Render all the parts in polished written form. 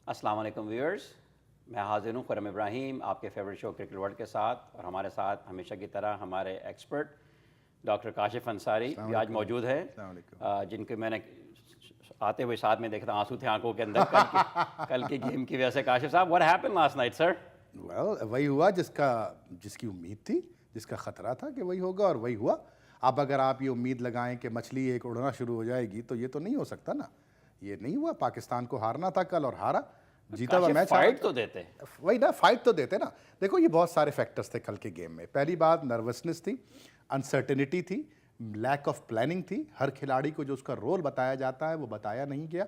अस्सलाम वालेकुम व्यूअर्स, मैं हाजिर हूँ खुरम इब्राहिम आपके फेवरेट शो क्रिकेट वर्ल्ड के साथ। और हमारे साथ हमेशा की तरह हमारे एक्सपर्ट डॉक्टर काशिफ अंसारी भी आज मौजूद है, जिनके मैंने आते हुए साथ में देखा था, आंसू थे आंखों के अंदर कल की गेम की वजह से। काशिफ साहब, what happened last night sir? वही हुआ जिसकी उम्मीद थी, जिसका खतरा था कि वही होगा और वही हुआ। अब अगर आप ये उम्मीद लगाएं कि मछली एक उड़ना शुरू हो जाएगी तो ये तो नहीं हो सकता ना। ये नहीं हुआ। पाकिस्तान को हारना था कल और हारा। जीता हुआ मैच फाइट तो देते, वही ना, फाइट तो देते ना। देखो, ये बहुत सारे फैक्टर्स थे कल के गेम में। पहली बात नर्वसनेस थी, अनसर्टेनिटी थी, लैक ऑफ प्लानिंग थी। हर खिलाड़ी को जो उसका रोल बताया जाता है वो बताया नहीं गया।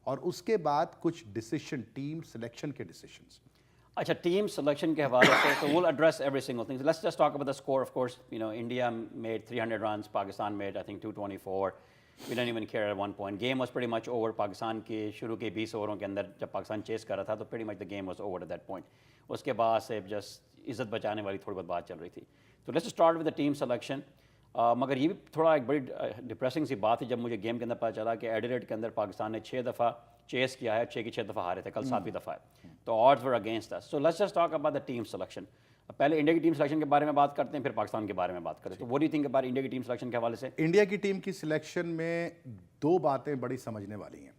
और उसके बाद कुछ डिसीजन, टीम सिलेक्शन के डिसीजंस। अच्छा, टीम सिलेक्शन के हवाले से तो we'll address every single thing. Let's just talk about the score. Of course, you know, India made 300 runs, Pakistan made I think 224. We didn't even care at one point. Game was pretty much over. Pakistan के शुरू के 20 ओवरों के अंदर जब Pakistan chess कर रहा था तो pretty much the game was over at that point. उसके बाद से just इज्जत बचाने वाली थोड़ी बहुत बात चल रही थी। तो let's start with the team selection. मगर ये भी थोड़ा एक बड़ी डिप्रेसिंग सी बात है जब मुझे गेम के अंदर पता चला कि एडिलेड के अंदर पाकिस्तान ने 6 दफ़ा चेस किया है, 6 की 6 दफ़ा हारे थे, कल 7वीं दफ़ा है। तो odds were against us. So let's just talk about the team selection. पहले इंडिया की टीम सिलेक्शन के बारे में बात करते हैं, फिर पाकिस्तान के बारे में बात करते हैं। तो what do you think about India की टीम सिलेक्शन के हवाले से? इंडिया की टीम की सिलेक्शन में दो बातें बड़ी समझने वाली हैं।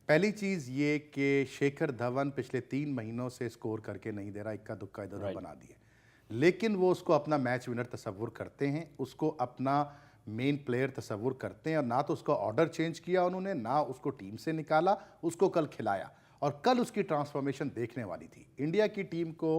पहली चीज़ ये कि शेखर धवन पिछले 3 महीनों से स्कोर करके नहीं दे रहा, इक्का दुक्का इधर उधर बना दिए। लेकिन वो उसको अपना मैच विनर तस्वुर करते हैं, उसको अपना मेन प्लेयर तस्वुर करते हैं। और ना तो उसका ऑर्डर चेंज किया उन्होंने, ना उसको टीम से निकाला, उसको कल खिलाया। और कल उसकी ट्रांसफॉर्मेशन देखने वाली थी। इंडिया की टीम को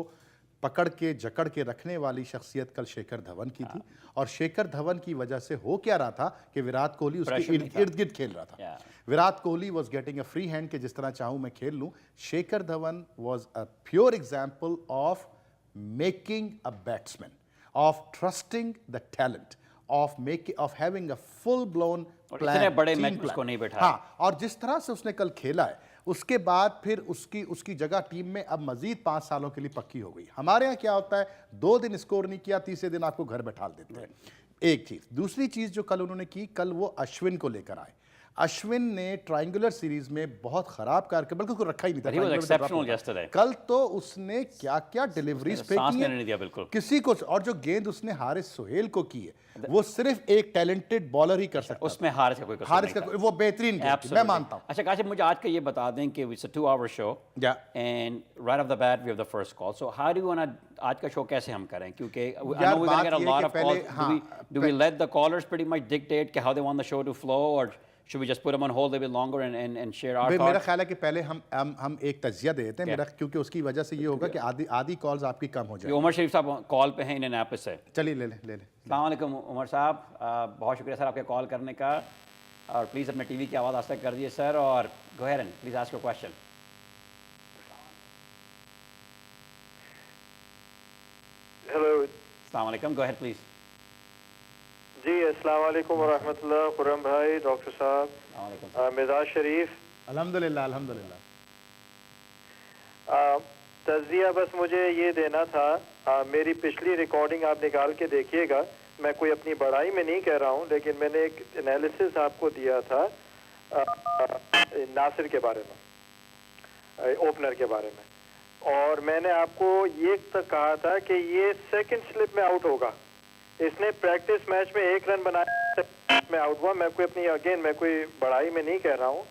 पकड़ के जकड़ के रखने वाली शख्सियत कल शेखर धवन की थी। और शेखर धवन की वजह से हो क्या रहा था कि विराट कोहली उसके इर्द गिर्द खेल रहा था। Virat Kohli was getting a free hand कि जिस तरह चाहूँ मैं खेल लूँ। Shekhar Dhawan was a pure example of making a batsman, of trusting the talent, of having a full blown plan, इतने बड़े मैच उसको नहीं बैठा। हाँ, और जिस तरह से उसने कल खेला है, उसके बाद फिर उसकी जगह टीम में अब मजीद 5 सालों के लिए पक्की हो गई। हमारे यहाँ क्या होता है, 2 दिन स्कोर नहीं किया, तीसरे दिन आपको घर बैठा देते हैं। एक चीज। दूसरी चीज जो कल उन्होंने की, कल वो अश्विन को लेकर आए। अश्विन ने ट्रायंगुलर सीरीज में बहुत खराब करके, बल्कि उसको रखा ही नहीं था। कल तो उसने क्या क्या डिलीवरीज फेंकी है किसी को। और जो गेंद उसने हारिस सोहेल को की है, वो सिर्फ एक टैलेंटेड बॉलर ही कर सकता है। उसमें हारिस का वो बेहतरीन गेंद, मैं मानता हूं। अच्छा काशिफ, मुझे आज का ये बता दें कि it's a 2-hour show and right off the bat we have the first call. So how do you want आज का शो कैसे हम करें? क्योंकि I know we gonna get a lot of calls. Do we let the callers pretty much dictate how they want the show to flow, और should we just put them on hold a bit longer and share our thoughts? मेरा ख्याल है कि पहले हम एक तजिया दे देते हैं मेरा, क्योंकि उसकी वजह से ये होगा कि आधी कॉल्स आपकी कम हो जाएगी। उमर शरीफ साहब कॉल पे हैं इंडियानापोलिस से। चलिए ले ले। अस्सलाम वालेकुम उमर साहब, बहुत शुक्रिया सर आपके कॉल करने का। और प्लीज़ अपने टीवी की आवाज़ आस्ते कर दिए सर, और go ahead and please ask your question. Hello, अस्सलाम वालेकुम, गो अहेड प्लीज़। जी अस्सलाम वालेकुम व रहमतुल्लाह। खुरम भाई, डॉक्टर साहब, मिजाज शरीफ, अल्हम्दुलिल्लाह अल्हम्दुलिल्लाह। तज़िया बस मुझे ये देना था, मेरी पिछली रिकॉर्डिंग आप निकाल के देखिएगा। मैं कोई अपनी बड़ाई में नहीं कह रहा हूँ, लेकिन मैंने एक एनालिसिस आपको दिया था नासिर के बारे में, ओपनर के बारे में। और मैंने आपको ये तक कहा था कि ये सेकंड स्लिप में आउट होगा। इसने प्रैक्टिस मैच में 1 रन बनाया में आउट हुआ। मैं कोई बड़ाई में नहीं कह रहा हूँ।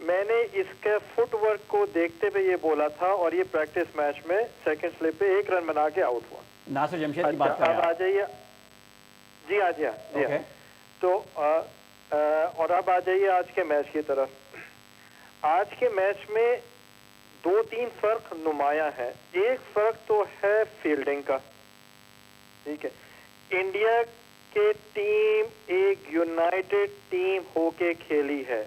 मैंने इसके फुटवर्क को देखते हुए ये बोला था, और ये प्रैक्टिस मैच में सेकंड स्लिप पे 1 रन बना के आउट हुआ। नासिर जमशेद की बात कर रहे हैं। अब आ जाइए। जी हाँ। तो और अब आ जाइए आज के मैच की तरफ। आज के मैच में 2-3 फर्क नुमाया है। एक फर्क तो है फील्डिंग का, ठीक है। इंडिया के टीम एक यूनाइटेड टीम होके खेली है।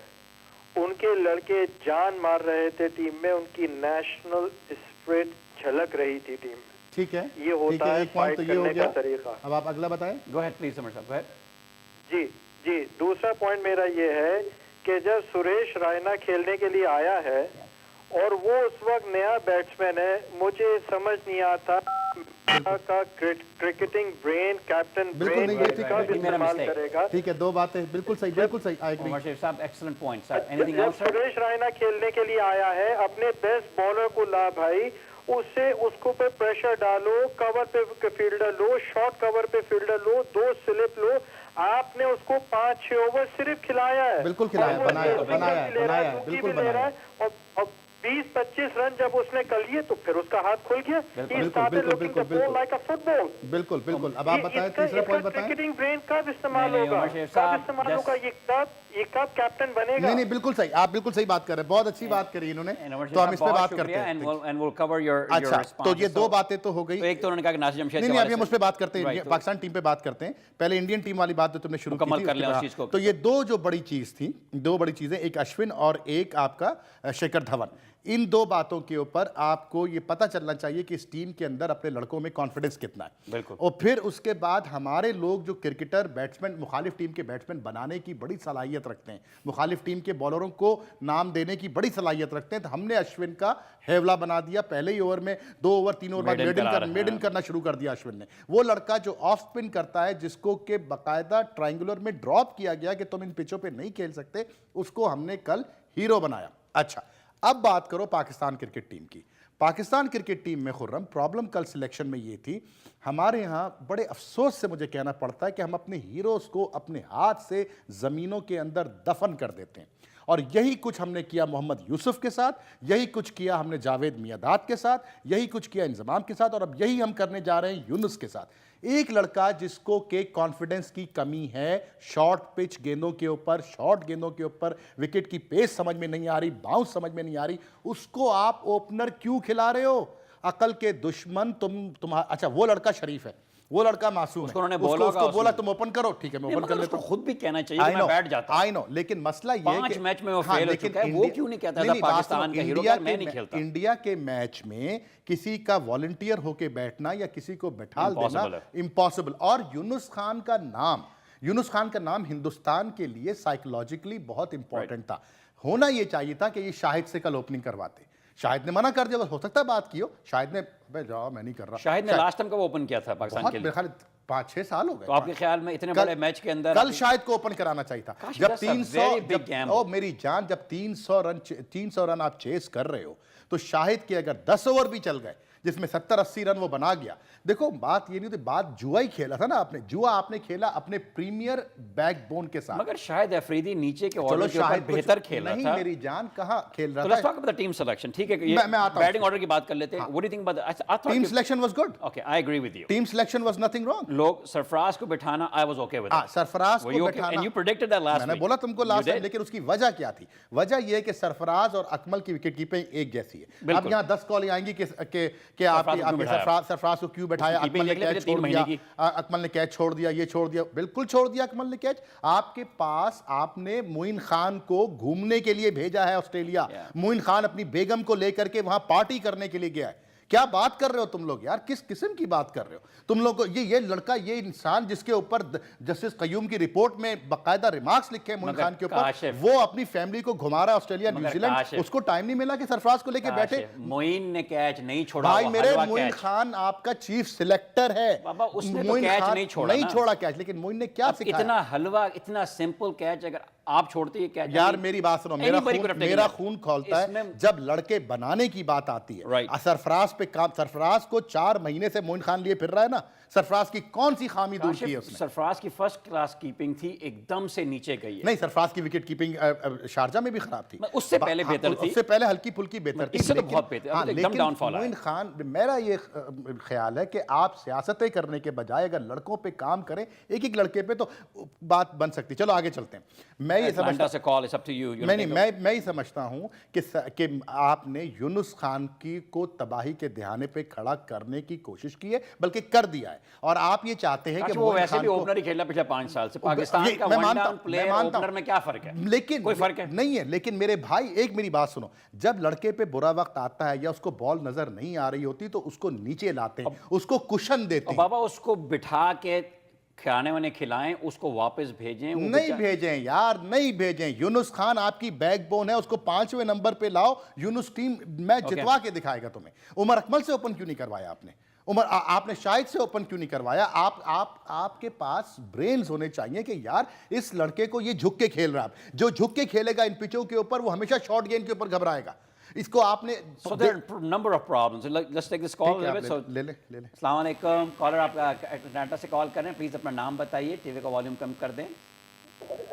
उनके लड़के जान मार रहे थे टीम में, उनकी नेशनल स्पिरिट झलक रही थी टीम में। ठीक है, ये होता है फाइट करने का तरीका। अब आप अगला बताएं। गो अहेड प्लीज समर साहब, गो अहेड। जी, दूसरा पॉइंट मेरा ये है कि जब सुरेश रायना खेलने के लिए आया है और वो उस वक्त नया बैट्समैन है, मुझे समझ नहीं आता का क्रिकेटिंग ब्रेन, कैप्टन बिल्कुल ब्रेन नहीं, ये ठीक का है, भी मेरा इस्तेमाल mistake। करेगा। ठीक है, दो बातें बिल्कुल सही, आई एग्री। उमर शेख साहब, excellent point, sir. Anything जब else, sir? सुरेश रायना खेलने के लिए आया है, अपने बेस्ट बॉलर को ला भाई, उससे उसको पे प्रेशर डालो, कवर पे फील्डर लो, शॉर्ट कवर पे फील्डर लो, 2 स्लिप लो। आपने उसको 5-6 ओवर सिर्फ खिलाया है, बिल्कुल खिलाया, और वो बनाया विकेट भी ले रहा है, बिल्कुल चौकी भी ले रहा है, और 20-25 रन जब उसने कर लिए तो फिर उसका हाथ खुल गया। He started looking the ball like a football। बिल्कुल। अब आप बताएं, तीसरा पॉइंट बताएं। क्रिकेटिंग ब्रेन कब इस्तेमाल नहीं, होगा, उमर शेख कब साहब, इस्तेमाल होगा, ये कब कैप्टन बनेगा? नहीं, बिल्कुल सही, आप बिल्कुल सही बात कर रहे हैं, बहुत अच्छी बात करी इन्होंने, And Umar Sheikh तो हम साहब, इस पे बहुत बात करते शुक्रिया, हैं। and we'll cover your अच्छा, तो ये responses. दो बातें तो हो गई। तो एक तो उन्होंने कहा कि नासिर जमशेद के नहीं, अभी हवाले हम उस से- पर बात करते हैं, Right, तो- पाकिस्तान टीम पे बात करते हैं। पहले इंडियन टीम वाली बात जो तुमने शुरू की मुकम्मल थी, कर उसके लें उस बाद- चीज़ को। तो ये दो जो बड़ी चीज थी, दो बड़ी चीजें, एक अश्विन और एक आपका शेखर धवन। इन दो बातों के ऊपर आपको ये पता चलना चाहिए कि इस टीम के अंदर अपने लड़कों में कॉन्फिडेंस कितना है। बिल्कुल। और फिर उसके बाद हमारे लोग जो क्रिकेटर, बैट्समैन, मुखालिफ टीम के बैट्समैन बनाने की बड़ी सलाहियत रखते हैं, मुखालिफ टीम के बॉलरों को नाम देने की बड़ी सलाहियत रखते हैं। तो हमने अश्विन का हैवला बना दिया, पहले ही ओवर में 2 ओवर 3 ओवर बाद मेडन करना शुरू कर दिया अश्विन ने। वो लड़का जो ऑफ स्पिन करता है, जिसको के बाकायदा ट्रायंगुलर में ड्रॉप किया गया कि तुम इन पिचों पे नहीं खेल सकते, उसको हमने कल हीरो बनाया। अच्छा, अब बात करो पाकिस्तान क्रिकेट टीम की। पाकिस्तान क्रिकेट टीम में खुर्रम, प्रॉब्लम कल सिलेक्शन में ये थी, हमारे यहाँ बड़े अफसोस से मुझे कहना पड़ता है कि हम अपने हीरोज़ को अपने हाथ से ज़मीनों के अंदर दफन कर देते हैं। और यही कुछ हमने किया मोहम्मद यूसुफ के साथ, यही कुछ किया हमने जावेद मियादाद के साथ, यही कुछ किया इंजमाम के साथ, और अब यही हम करने जा रहे हैं यूनुस के साथ। एक लड़का जिसको के कॉन्फिडेंस की कमी है, शॉर्ट पिच गेंदों के ऊपर, शॉर्ट गेंदों के ऊपर विकेट की पेस समझ में नहीं आ रही, बाउंस समझ में नहीं आ रही, उसको आप ओपनर क्यों खिला रहे हो? अकल के दुश्मन तुम्हारा। अच्छा, वो लड़का शरीफ है, वो लड़का मासूम है, उन्होंने उसको बोला तुम ओपन करो, ठीक है मैं ओपन कर लेता हूं। खुद भी कहना चाहिए कि मैं बैठ जाता हूं। आई नो, लेकिन मसला ये है 5 मैच में वो फेल हो चुका है, वो क्यों नहीं कहता था पाकिस्तान का हीरो, मैं नहीं खेलता। इंडिया के मैच में किसी का वॉलंटियर होके बैठना या किसी को बैठा देना इम्पॉसिबल। और यूनुस खान का नाम हिंदुस्तान के लिए साइकोलॉजिकली बहुत इंपॉर्टेंट था। होना ये चाहिए था कि ये शाहिद से कल ओपनिंग करवाते। शाहिद ने मना कर दिया, हो सकता है बात की हो, शाहिद ने जाओ मैं नहीं कर रहा। शाहिद ने लास्ट टाइम कब ओपन किया था पाकिस्तान के लिए? 5-6 साल हो गए। तो आपके ख्याल में इतने बड़े मैच के अंदर कल शायद को ओपन कराना चाहिए था। जब 300 मेरी जान, जब 300 रन आप चेस कर रहे हो, तो शाहिद के अगर 10 ओवर भी चल गए जिसमें 70-80 रन वो बना गया। देखो, बात ये नहीं थी, बात जुआ ही खेला था ना आपने, जुआ आपने खेला अपने प्रीमियर बैकबोन के साथ। मगर शायद अफरीदी नीचे के ऑर्डर के ऊपर बेहतर खेला नहीं, था। मेरी जान कहां खेल रहा था। तो let's talk about the team selection. ठीक है, ये बैटिंग ऑर्डर की बात कर लेते हैं। What do you think about team selection? Was good. Okay, I agree with you. Team selection was nothing wrong. लोग सरफराज को बिठाना, I was okay with it. Sarfaraz को बिठाना, and you predicted that last week. मैंने बोला तुमको लास्ट टाइम, लेकिन उसकी वजह क्या थी? वजह ये है कि सरफराज और अकमल की विकेट कीपिंग एक जैसी है। अब यहां 10 कॉल आएंगी कि आपके सरफराज को क्यों बैठाया, अकमल ने कैच छोड़ दिया, अकमल ने कैच छोड़ दिया, ये छोड़ दिया, बिल्कुल छोड़ दिया अकमल ने कैच। आपके पास आपने मोइन खान को घूमने के लिए भेजा है ऑस्ट्रेलिया। मोइन खान अपनी बेगम को लेकर के वहां पार्टी करने के लिए गया है। क्या बात कर रहे हो तुम लोग यार, किस किस्म की बात कर रहे हो तुम लोग? ये लड़का, ये इंसान जिसके ऊपर जस्टिस कयूम की रिपोर्ट में बाकायदा रिमार्क्स लिखे हैं मोइन खान के ऊपर, वो अपनी फैमिली को घुमा रहा है ऑस्ट्रेलिया न्यूजीलैंड, उसको टाइम नहीं मिला कि सरफराज को लेके बैठे। मोइन ने कैच नहीं छोड़ा भाई मेरे, मोइन खान आपका चीफ सिलेक्टर है, बाबा, उसने तो कैच नहीं छोड़ा कैच, लेकिन मोइन ने क्या सिखाया? इतना हलवा, इतना सिंपल कैच अगर आप छोड़ते हैं कैच। यार मेरी बात सुनो, मेरा खून खोलता है जब लड़के बनाने की बात आती है। सरफराज पे काम, सरफराज को 4 महीने से मोइन खान लिए फिर रहा है ना। सरफराज की कौन सी खामी दूर की है उसने? सरफराज की फर्स्ट क्लास कीपिंग थी, एकदम से नीचे गई है। नहीं, सरफराज की विकेट कीपिंग शारजा में भी खराब थी, उससे पहले बेहतर थी, उससे पहले हल्की फुल्की बेहतर थी, इससे तो बहुत बेहतर, एकदम डाउनफॉल है। मोइन खान, मेरा ये ख्याल है कि आप सियासतें करने के बजाय अगर लड़कों पे काम करें, एक एक लड़के पे, तो बात बन सकती। चलो आगे चलते हैं। मैं ये समझता मैं ही समझता हूं कि आपने यूनुस खान की को तबाही के दहाने पे खड़ा करने की कोशिश की है, बल्कि कर दिया है। और आप ये चाहते हैं कि वो वैसे भी ओपनर ही खेला पिछले 5 साल से। पाकिस्तान का वन डाउन प्लेयर ओपनर में क्या फर्क है? लेकिन कोई फर्क है नहीं है। लेकिन मेरे भाई, एक मेरी बात सुनो, जब लड़के पे बुरा वक्त आता है या उसको बॉल नजर नहीं आ रही होती, तो उसको नीचे लाते हैं, उसको कुशन देते हैं। बाबा, उसको बिठा के खाने वाने खिलाएं, उसको वापस भेजें। नहीं भेजें यार, नहीं भेजें। यूनुस खान आपकी बैकबोन है, उसको 5वें नंबर पे लाओ। यूनुस टीम मैच जितवा के दिखाएगा तुम्हें। उमर अकमल से ओपन क्यों नहीं करवाया आपने? उमर आपने शायद से ओपन क्यों नहीं करवाया? आपके पास ब्रेन्स होने चाहिए कि यार इस लड़के को ये झुक के खेल रहा है, जो झुक के खेलेगा इन पिचों के ऊपर वो हमेशा शॉर्ट गेंद के ऊपर घबराएगा। इसको आपने So there are a number of problems. Let's take this call a ठीक है, little bit. आप So, ले ले अस्सलाम वालेकुम कॉलर, आप अटलांटा से कॉल कर रहे हैं, प्लीज अपना नाम बताइए, टीवी का वॉल्यूम कम कर दें।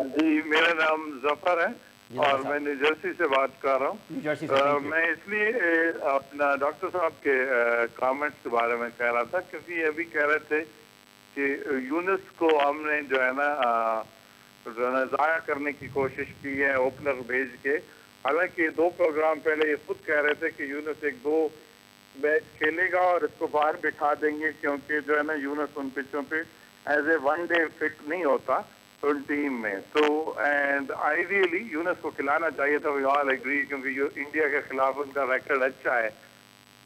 जी, मेरा नाम जफर है जी, और जफर। मैं न्यू जर्सी से बात कर रहा हूँ। न्यू जर्सी से, thank you। मैं इसलिए अपना डॉक्टर साहब के कमेंट्स के बारे में कह रहा था क्योंकि ये भी कह रहे थे कि यूनुस को हमने जो है ना ज़ाया करने की कोशिश की है ओपनर भेज के। हालांकि 2 प्रोग्राम पहले ये खुद कह रहे थे कि यूनुस 1-2 मैच खेलेगा और इसको बाहर बिठा देंगे क्योंकि जो है ना यूनुस उन पिचों पे एज ए वनडे फिट नहीं होता उन टीम में। तो एंड आइडियली यूनुस को खिलाना चाहिए था, वी ऑल एग्री, क्योंकि इंडिया के खिलाफ उनका रिकॉर्ड अच्छा है।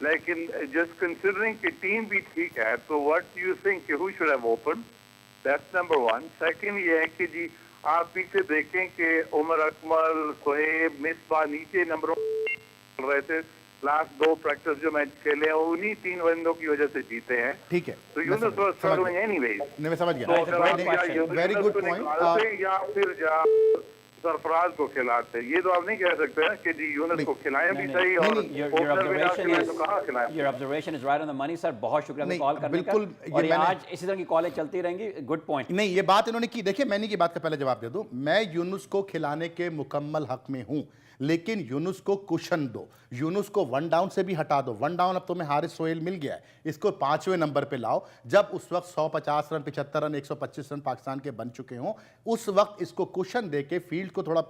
लेकिन जस्ट कंसिडरिंग कि टीम भी ठीक है, तो what you think who should have open? That's number 1। Second ये है कि जी आप पीछे देखें कि उमर अकमल, सोहेब, मिसबा नीचे नंबरों रहे थे। लास्ट 2 प्रैक्टिस जो मैच खेले हैं उन्हीं 3 बंदों की वजह से जीते हैं। ठीक है, तो यूनुस वाज स्ट्रगलिंग एनीवेज। मैं समझ तो गया। अगर आप या यूनुस वेरी को गुड पॉइंट। निकालते या फिर सरफराज को खिलाते, ये तो आप नहीं कह सकते हैं कि जी यूनुस को खिलाएं भी सही और Your ओपनर भी ना observation खिलाएं is तो कहाँ खिलाएं? your observation is right on the money, sir. बहुत शुक्रिया नहीं, कॉल करने का। बिल्कुल, ये और ये मैंने- आज इसी तरह की कॉलें चलती रहेंगी। Good point. नहीं, ये बात इन्होंने की। देखिए, मैंने की बात का पहले जवाब दे दूं। मैं यूनुस को खिलाने के मुकम्मल हक में हूं, लेकिन यूनुस को कुशन दो, यूनुस को 1 डाउन से भी हटा दो। 1 डाउन अब तुम्हें हारिस सोहेल मिल गया है, इसको 5वें नंबर पे लाओ। जब उस वक्त 150 रन, 75 रन, 125 रन पाकिस्तान के बन चुके हों, उस वक्त इसको कुशन दे के फील्ड को थोड़ा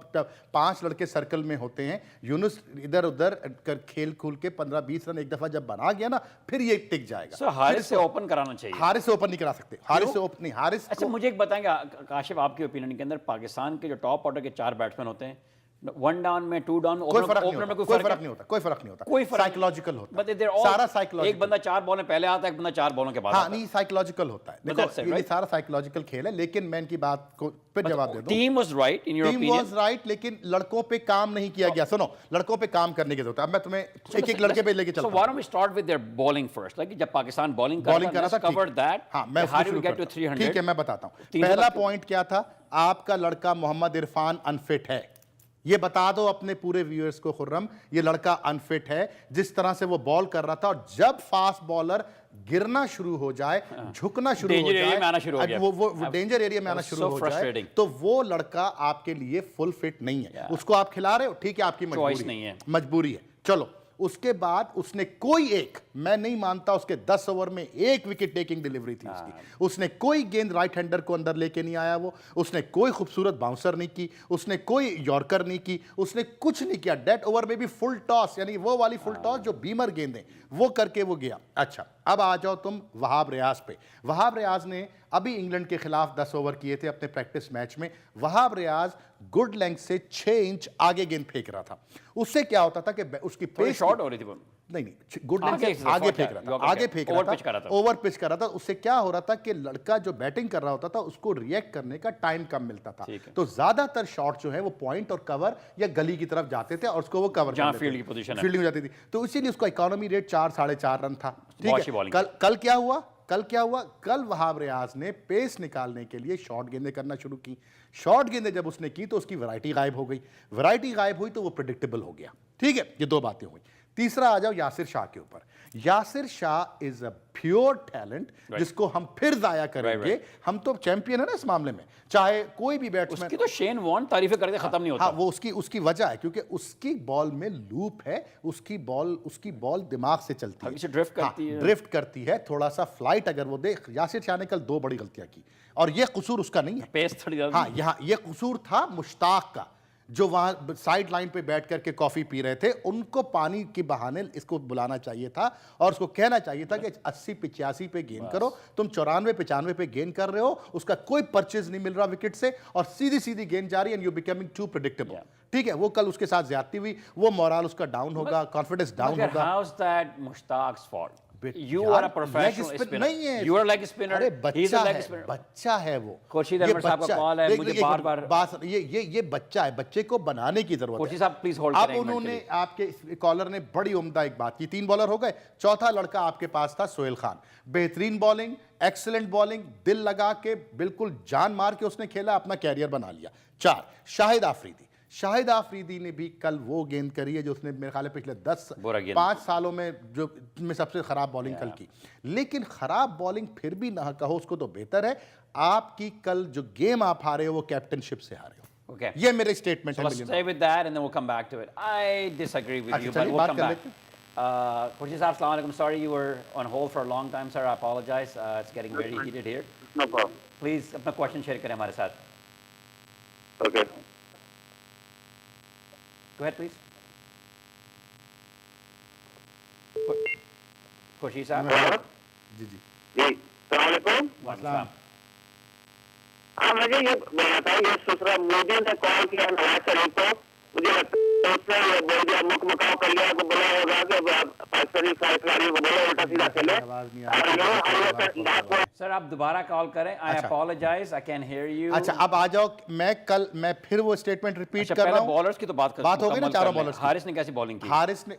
5 लड़के सर्कल में होते हैं। यूनुस इधर उधर कर खेल खूल के 15-20 रन एक दफा जब बना गया ना, फिर ये टिक जाएगा। सर हारिस से ओपन कराना चाहिए। हारिस से ओपन नहीं करा सकते। हारिस से ओपन नहीं, हारिस अच्छा, मुझे एक बताएंगे काशिफ, आपके ओपिनियन के अंदर पाकिस्तान के जो टॉप ऑर्डर के 4 बैट्समैन होते हैं, 1 डाउन में, 2 डाउन, कोई फर्क नहीं ओपनर में होता, कोई कोई फर्क नहीं होता, कोई फर्क नहीं होता, कोई फर्क साइकोलॉजिकल होता But है, they're all- सारा साइकोलॉजिकल। एक बंदा 4 बॉल में पहले आता है, एक बंदा 4 बॉलों के बाद हाँ, आता है। नहीं, साइकोलॉजिकल होता है। But देखो, that's it, ये right? सारा साइकोलॉजिकल खेल है, लेकिन मैं इनकी बात को फिर जवाब दे दूं। Team was right in your team opinion. Was right, लेकिन लड़कों पे काम नहीं किया गया। सुनो, लड़कों पे काम करने की जरूरत है। अब मैं तुम्हें एक-एक लड़के पे लेके So चलता why हूं। don't we start with their bowling first? Like जब पाकिस्तान बॉलिंग कर बॉलिंग रहा करा था, था, cover ठीक। that. हाँ, मैं How उसको do we शुरू get to करता हूं। 300? ठीक है, मैं बताता हूं। 300 पहला तक- पॉइंट क्या था? आपका लड़का मोहम्मद इरफान अनफिट है। ये बता दो अपने पूरे व्यूअर्स को खुर्रम, ये लड़का अनफिट है। जिस तरह से वो बॉल कर रहा था, और जब फास्ट बॉलर गिरना शुरू हो जाए, झुकना शुरू हो Danger area जाए, में आना शुरू हो गया। वो डेंजर एरिया में आना was शुरू so हो जाए, frustrating. तो वो लड़का आपके लिए फुल फिट नहीं है। उसको आप खिला रहे हो, ठीक है, आपकी Choice मजबूरी नहीं है। मजबूरी है। चलो, उसके बाद उसने कोई एक, मैं नहीं मानता उसके 10 ओवर में 1 विकेट टेकिंग डिलीवरी थी उसकी। उसने कोई गेंद राइट हैंडर को अंदर लेके नहीं आया, वो उसने कोई खूबसूरत बाउंसर नहीं की, उसने कोई यॉर्कर नहीं की, उसने कुछ नहीं किया। डेड ओवर में भी फुल टॉस, यानी वो वाली फुल टॉस जो बीमर गेंदें, वो करके वो गया। अच्छा, अब आ जाओ तुम वहाब रियाज पे। वहाब रियाज ने अभी इंग्लैंड के खिलाफ 10 ओवर किए थे अपने प्रैक्टिस मैच में। वहाब रियाज गुड लेंथ से 6 इंच आगे गेंद फेंक रहा था। उससे क्या होता था कि उसकी थोड़ी पेस शॉर्ट हो रही थी वो। नहीं, गुड लेंथ आगे से से आगे short फेंक है, रहा था, Yorker आगे क्या? फेंक Over रहा pitch कर रहा था, था। ओवर पिच कर रहा था। उससे क्या हो रहा था कि लड़का जो बैटिंग कर रहा होता था, उसको रिएक्ट करने का टाइम कम मिलता था। ठीक है। तो ज्यादातर शॉट जो है वो पॉइंट और कवर या गली की तरफ जाते थे, और उसको वो कवर जहां फील्ड की पोजीशन है। फील्डिंग हो जाती थी। तो इसीलिए उसका इकोनॉमी रेट 4-4.5 रन था। ठीक बहुत अच्छी है, bowling कल क्या हुआ? कल वहाब रियाज ने पेस निकालने के लिए शॉर्ट गेंदें करना शुरू की। शॉर्ट गेंदें जब उसने की तो उसकी वैरायटी गायब हो गई। वैरायटी गायब हुई तो वो प्रेडिक्टेबल हो गया। ठीक है, ये 2 बातें हुई। तीसरा आ जाओ यासिर शाह के ऊपर। Yasir Shah is a pure talent, जिसको हम फिर जाया करेंगे। हम तो चैंपियन है ना इस मामले में, चाहे कोई भी बैट्समैन। उसकी तो शेन वॉर्न तारीफें करते खत्म नहीं होता। हाँ, वो उसकी वजह है, क्योंकि उसकी बॉल में लूप है। उसकी बॉल दिमाग से चलती है, हमेशा ड्रिफ्ट करती है। ड्रिफ्ट करती है। थोड़ा सा फ्लाइट अगर वो दे। यासिर शाह ने कल 2 बड़ी गलतियां की, और ये कसूर उसका नहीं है। पेस थोड़ी ज्यादा। हाँ, यहाँ ये कसूर था मुश्ताक का, जो वहां साइड लाइन पे बैठ करके कॉफी पी रहे थे। उनको पानी के बहाने इसको बुलाना चाहिए था, और उसको कहना चाहिए था कि 80-85 पे गेंद करो। तुम 94-95 पे गेंद कर रहे हो, उसका कोई परचेज नहीं मिल रहा विकेट से, और सीधी सीधी गेंद जा रही है, and you becoming too predictable. ठीक है, वो कल उसके साथ ज्यादती हुई, वो मोरल उसका डाउन होगा, कॉन्फिडेंस डाउन होगा। How is that Mushtaq's fault? You are a professional spinner. नहीं है, You are a leg spinner. अरे He's a बच्चा leg है, spinner. बच्चा है वो। खुर्शीद ये अहमद साहब का बच्चा- कॉल है, देख, मुझे एक बार-बार- बात ये बच्चा है, बच्चे को बनाने की जरूरत खुर्शीद है। साहब प्लीज होल्ड अब करें एक मिनट के उन्होंने लिए। आपके कॉलर ने बड़ी उम्दा एक बात की, 3 बॉलर हो गए, चौथा लड़का आपके पास था सोहेल खान, बेहतरीन बॉलिंग, एक्सीलेंट बॉलिंग, दिल लगा के बिल्कुल जान मार के उसने खेला, अपना कैरियर बना लिया। 4 शाहिद आफरीदी, शाहिद आफरीदी ने भी कल वो गेंद करी है जो उसने मेरे ख्याल है पिछले 5 सालों में जो में सबसे खराब बॉलिंग कल की। लेकिन खराब बॉलिंग फिर भी ना कहो उसको तो बेहतर है, आपकी कल जो गेम आप हारे हो वो कैप्टनशिप से हारे हो। Okay. ये मेरे स्टेटमेंट So है। let's stay with that and then we'll come back to it. I disagree with अच्छा, you, but चलिए we'll बात come कर back. लेते Khurshid Saab, Assalamu alaikum. Sorry you were on hold for a long time, sir. I apologize. It's getting very heated here. No problem. Please अपना question share करें हमारे साथ. Okay. Go ahead, please. Khurshid Saab. जी जी जी सलामकुम। वालेकुम। हाँ मुझे ये बोलना था, ये सुसरा मोदी ने कॉल किया नवाज शरीफ को, मुझे लगता है उसने ये बोल दिया, मुकमकाव कर लिया, को बोला होगा कि पाकिस्तानी खिलाड़ियों को बोलो उल्टा सीधा खेले। आवाज नहीं आ और रही। ये हम लोग के बात में सर आप दोबारा कॉल करें. I अच्छा। apologize. I can hear you. अच्छा अब आ जाओ, मैं फिर वो स्टेटमेट रिपीट अच्छा कर रहा पहले हूँ। बॉलर्स की तो बात बात हो गई ना मुकम्मल चारों कर लें. बॉलर्स की। हारिस ने कैसी बॉलिंग की?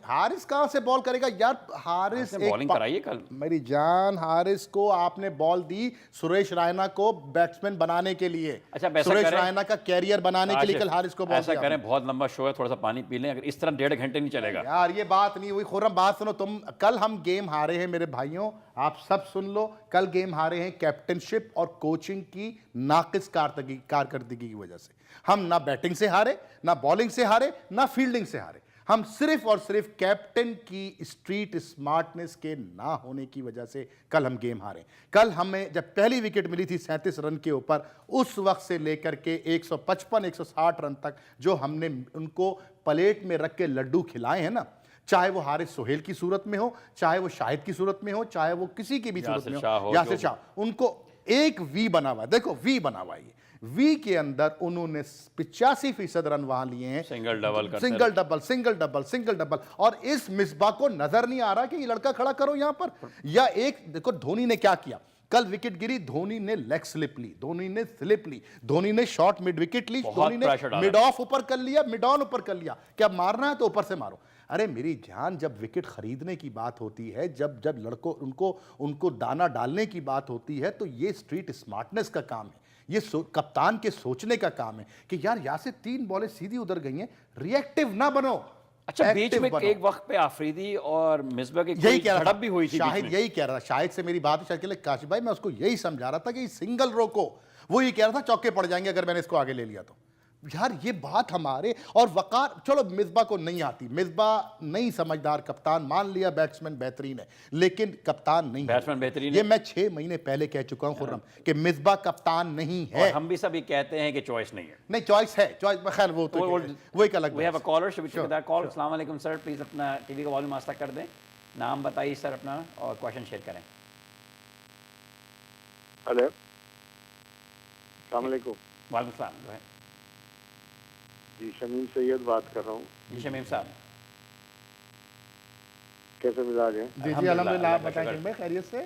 हारिस कहाँ से बॉल करेगा यार? हारिस उसने बॉलिंग कराई है कल. मेरी जान, हारिस को आपने बॉल दी सुरेश रैना को बैट्समैन बनाने के लिए। अच्छा, वैसा सुरेश करें। रैना का कैरियर बनाने के लिए आशिफ, कल हारिस को बॉल ऐसा दिया करें, बहुत लंबा शो है, थोड़ा सा पानी पी लें. अगर इस तरह 1.5 घंटे नहीं चलेगा. यार ये बात नहीं हुई। खुर्रम बात सुनो, तुम कल हम गेम हारे हैं मेरे भाइयों, आप सब सुन लो, कल गेम हारे हैं कैप्टनशिप और कोचिंग की नाकिस कारकर्दगी की वजह से। हम ना बैटिंग से हारे, ना बॉलिंग से हारे, ना फील्डिंग से हारे, हम सिर्फ और सिर्फ कैप्टन की स्ट्रीट स्मार्टनेस के ना होने की वजह से कल हम गेम हारे। कल हमें जब पहली विकेट मिली थी 37 रन के ऊपर, उस वक्त से लेकर के 155-160 रन तक जो हमने उनको प्लेट में रख के लड्डू खिलाए हैं ना, चाहे वो हारिस सोहेल की सूरत में हो, चाहे वो शाहिद की सूरत में हो, चाहे वो किसी की भी सूरत में हो, यासिर शाह, उनको एक वी बना हुआ है। देखो वी बना हुआ है, वी के अंदर उन्होंने 85% रन वहां लिए हैं, सिंगल डबल करते single double single double single double. और इस मिसबा को नजर नहीं आ रहा कि ये लड़का खड़ा करो यहां पर। या एक देखो धोनी ने क्या किया, कल विकेट गिरी, धोनी ने लेग स्लिप ली, धोनी ने स्लिप ली, धोनी ने शॉर्ट मिड विकेट ली, धोनी ने मिड ऑफ ऊपर कर लिया, मिड ऑन ऊपर कर लिया। क्या मारना है तो ऊपर से मारो। अरे मेरी जान, जब विकेट खरीदने की बात होती है, जब लड़कों उनको दाना डालने की बात होती है, तो ये स्ट्रीट स्मार्टनेस का काम है, ये कप्तान के सोचने का काम है कि यार यहाँ से 3 बॉलें सीधी उधर गई हैं, रिएक्टिव ना बनो। अच्छा बीच एक्टिव में बनो। एक वक्त पे आफरीदी और मिसबा की यही कह रहा झड़प भी हुई थी. शाहिद यही कह रहा था, शाहिद से मेरी बात शायद के लिए काशिफ भाई, मैं उसको यही समझा रहा था कि सिंगल रोको। वो ये कह रहा था चौके पड़ जाएंगे अगर मैंने इसको आगे ले लिया तो। यार ये बात हमारे और वकार, चलो मिसबा को नहीं आती, मिसबा नहीं समझदार कप्तान, मान लिया बैट्समैन बेहतरीन है लेकिन कप्तान नहीं है। बैट्समैन बेहतरीन ये है। मैं 6 महीने पहले कह चुका हूं खुर्रम कि मिसबा कप्तान नहीं और है। हम भी सब ये कहते हैं कि चॉइस नहीं है. नहीं चॉइस है, चॉइस खैर वो तो वो एक अलग We have a बात है। caller. Should we take that call? अस्सलाम वालेकुम सर, प्लीज अपना टीवी का वॉल्यूम आस्ता कर दें. नाम बताइए सर अपना और क्वेश्चन शेयर करें. हेलो अस्सलाम वालेकुम। वालेकुम सलाम. Go ahead. जी शमीम सैयद बात कर रहा हूँ। जी शमीम साहब. कैसे मिजाज हैं? जी जी अल्हम्दुलिल्लाह, अल्हम्दुलिल्लाह, आप अल्लाह का बताएं शुक्र। मैं खैरियत से।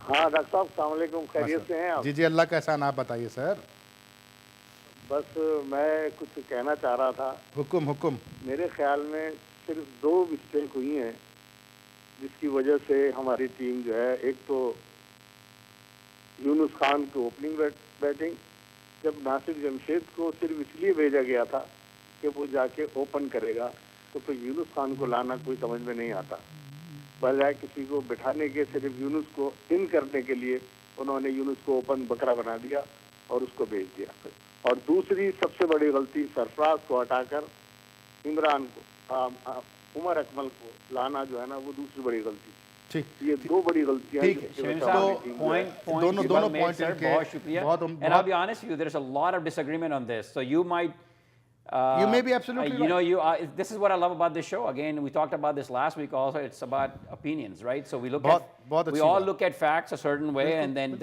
हाँ डॉक्टर साहब अस्सलाम वालेकुम, खैरियत से हैं आप? जी जी अल्लाह का एहसान, आप बताइए सर। बस मैं कुछ कहना चाह रहा था। हुक्म हुक्म। मेरे ख्याल में सिर्फ 2 मिस्टेक हुई हैं जिसकी वजह से हमारी टीम जो है, एक तो यूनुस खान को ओपनिंग बैटिंग, जब नासिर जमशेद को सिर्फ इसलिए भेजा गया था कि वो जाके ओपन करेगा, तो फिर यूनुस खान को लाना कोई समझ में नहीं आता। बजाय किसी को बिठाने के सिर्फ यूनुस को इन करने के लिए उन्होंने यूनुस को ओपन बकरा बना दिया और उसको भेज दिया। और दूसरी सबसे बड़ी गलती, सरफराज को हटाकर इमरान को उमर अकमल को लाना जो है ना, वो दूसरी बड़ी गलती। ठीक, ये 2 बड़ी गलतियां ठीक हैं है। जिसकी शमीम वजह से हमारी साहब, टीम जो है- point दोनों well made, point sir. इनके बहुत शुक्रिया. बहुत- And I'll be honest with you, there's a lot of disagreement on this. So you might. You may be absolutely You know, right. this is what I love about this show. Again, we talked about this last week also. It's about opinions, right? So we look बहुत we अच्छी all बात। look at facts a certain way, and then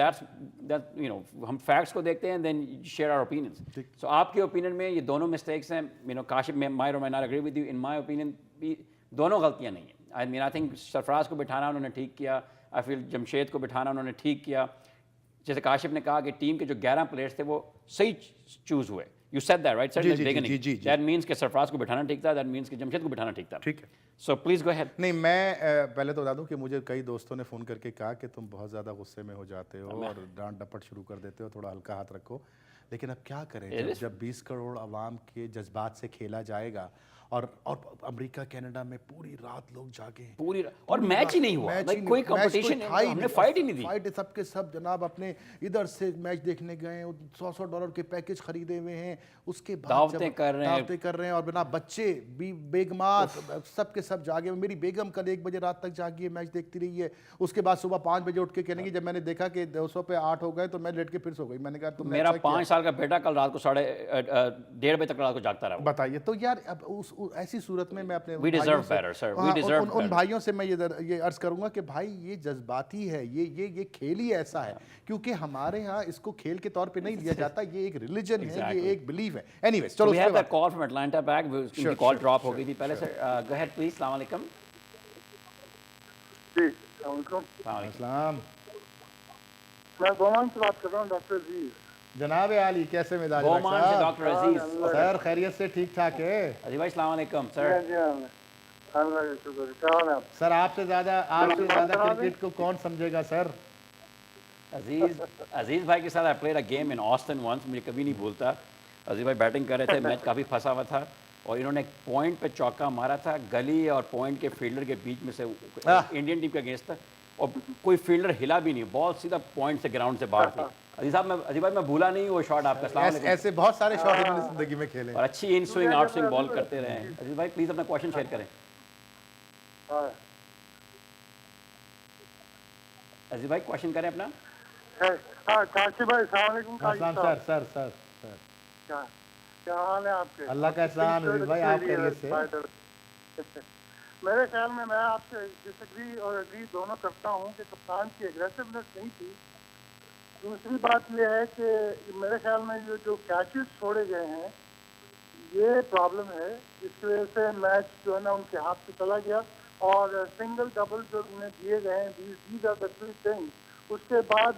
that you know हम facts को देखते हैं, and then share our opinions. So आपके opinion में ये दोनों mistakes हैं. You know, Kashif might or might not agree with you. In my opinion, दोनों गलतियां नहीं हैं. I mean I think Sarfaraz को बिठाना उन्होंने ठीक किया, आई फील जमशेद को बिठाना उन्होंने ठीक किया। जैसे काशिफ ने कहा कि टीम के जो 11 प्लेयर्स थे वो सही चूज हुए। You said that right sir? That means कि सरफराज को बिठाना ठीक था, दैट मींस कि जमशेद को बिठाना ठीक था। ठीक है, सो प्लीज गो अहेड। नहीं मैं पहले तो बता दूं कि मुझे कई दोस्तों ने फ़ोन करके कहा कि तुम बहुत ज़्यादा गुस्से में हो जाते हो और डांट डपट शुरू कर देते हो, थोड़ा हल्का हाथ रखो। लेकिन अब क्या करें, जब 20 करोड़ आवाम के जज्बात से खेला जाएगा और अमेरिका कनाडा में पूरी रात लोग जागे हैं, पूरी और मैच ही नहीं हुआ, कोई कंपटीशन हमने फाइट ही नहीं दी। फाइट सबके सब जनाब अपने इधर से मैच देखने गए, $100 के पैकेज खरीदे हुए हैं, उसके बाद दावतें कर रहे हैं और बिना बच्चे भी बेगमात सबके सब जागे। मेरी बेगम कल 1 बजे रात तक जागी है, मैच देखती रही है। उसके बाद सुबह 5 बजे उठ के कहने जब मैंने देखा कि 200 पे 8 हो गए तो मैं लेट के फिर सो गई। मैंने कहा तुम, मेरा 5 साल का बेटा कल रात को 1:30 बजे तक रात को जागता रहा। बताइए तो यार, अब ऐसी सूरत में मैं अपने We deserve better, sir. We deserve better. उन भाइयों से मैं ये अर्ज करूंगा कि भाई ये जज्बाती है, ये खेल ही ऐसा है, क्योंकि हमारे यहाँ इसको खेल के तौर पे नहीं लिया जाता, ये एक रिलीजन है, ये एक बिलीव है। एनीवेज चलो, we have that call from Atlanta back, उनकी कॉल ड्रॉप हो गई थी पहले से। go ahead please। अस्सलाम वालेकुम। जी अस्सलाम। सलाम, मैं गोमान से बात कर रहा हूँ, डॉक्टर अजीज। जनाब आली, कैसे मिजाज गोमान से डॉक्टर अजीज। सर खैरियत से ठीक ठाक है? अजीज भाई अस्सलाम वालेकुम सर। सर आपसे ज्यादा क्रिकेट को कौन समझेगा सर? अजीज भाई के साथ I played a game in Austin once, मुझे कभी नहीं भूलता। अजीज भाई बैटिंग कर रहे थे, मैच काफ़ी फंसा हुआ था और इन्होंने एक पॉइंट पे चौका मारा था, गली और पॉइंट के फील्डर के बीच में से, इंडियन टीम के अगेंस्ट था, और कोई फील्डर हिला भी नहीं, बॉल सीधा पॉइंट से ग्राउंड से बाहर थी। अजीज भाई मैं भूला नहीं वो शॉट आपका। ऐसे बहुत सारे शॉट इन्होंने जिंदगी में खेले और अच्छी in swing out swing ball करते रहे हैं। अजीज भाई प्लीज अपना क्वेश्चन शेयर करें। अजीज भाई क्वेश्चन करें अपना। काशिफ भाई अस्सलाम वालेकुम। सर क्या हाल है आपके? अल्लाह का एहसान भाई, आप खैरियत से? मेरे ख्याल में मैं आपसे डिसएग्री और एग्री दोनों करता हूँ कि कप्तान की एग्रेसिवनेस नहीं थी। दूसरी बात यह है कि मेरे ख्याल में ये जो कैचेस छोड़े गए हैं ये प्रॉब्लम है, जिसकी वजह से मैच जो है ना उनके हाथ से चला गया, और सिंगल डबल जो उन्हें दिए गए हैं, these are the three things. उसके बाद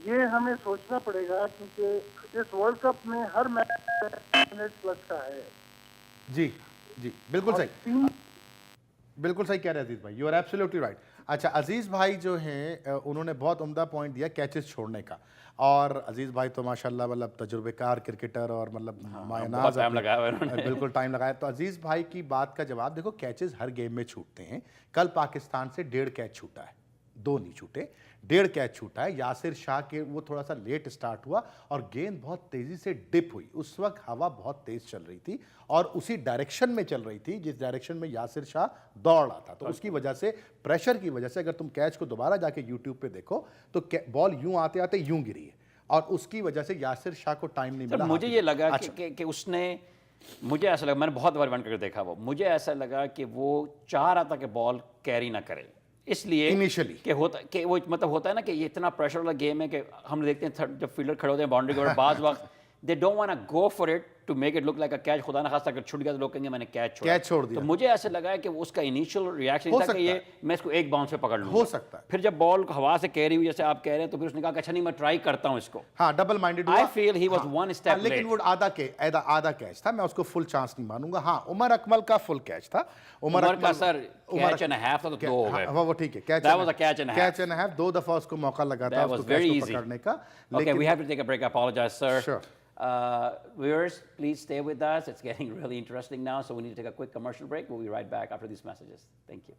ये हमें सोचना पड़ेगा, क्योंकि इस वर्ल्ड कप में हर मैच मिनट प्लस का है। जी बिल्कुल सही, बिल्कुल सही कह रहे हैं अजीज भाई, यू आर एब्सोल्युटली राइट। अच्छा, अजीज भाई जो हैं उन्होंने बहुत उम्दा पॉइंट दिया कैचेस छोड़ने का, और अजीज भाई तो माशाल्लाह मतलब तजुर्बेकार क्रिकेटर और मतलब मायनाज बिल्कुल टाइम लगाया। तो अजीज भाई की बात का जवाब देखो, कैचेस हर गेम में छूटते हैं। कल पाकिस्तान से 1.5 कैच छूटा है, 2 नहीं छूटे, 1.5 कैच छूटा है। यासिर शाह के वो थोड़ा सा लेट स्टार्ट हुआ और गेंद बहुत तेजी से डिप हुई। उस वक्त हवा बहुत तेज चल रही थी और उसी डायरेक्शन में चल रही थी जिस डायरेक्शन में यासिर शाह दौड़ रहा था। तो उसकी वजह से, प्रेशर की वजह से, अगर तुम कैच को दोबारा जाके यूट्यूब पे देखो तो बॉल यूं आते आते यूं गिरी है और उसकी वजह से यासिर शाह को टाइम नहीं मिला। मुझे ये लगा कि उसने, मुझे ऐसा लगा, मैंने बहुत बार वन करके देखा वो, मुझे ऐसा लगा कि वो चाह रहा था कि बॉल कैरी ना करे, इसलिए इनिशियली कि वो मतलब होता है ना कि ये इतना प्रेशर वाला गेम है कि हम देखते हैं जब फील्डर खड़े होते हैं बाउंड्री के ऊपर, बाज वक्त they don't want to go for it to make it look like a catch. खुदा ना खास्ता अगर छूट गया तो लोग कहेंगे मैंने कैच छोड़ दिया। तो मुझे ऐसा लगा कि उसका इनिशियल रिएक्शन था कि ये मैं इसको एक बाउंस पे पकड़ लूंगा। हो सकता है। फिर जब बॉल हवा से कैरी हुई जैसे आप कह रहे हैं, तो फिर उसने कहा कि अच्छा नहीं मैं ट्राई करता हूं इसको। हाँ, डबल माइंडेड हुआ। I feel he was one step late, लेकिन वो आधा कैच था, मैं उसको फुल चांस नहीं मानूंगा। हाँ, उमर अकमल का फुल कैच था। उमर का सर कैच एंड हाफ था, तो 2 हो गए। वो ठीक है, कैच एंड हाफ 2 दफा उसको मौका लगा था उसको कैच को पकड़ने का। Okay, we have to take a break. I apologize, sir. Sure. Viewers, please stay with us. It's getting really interesting now, so we need to take a quick commercial break. We'll be right back after these messages. Thank you.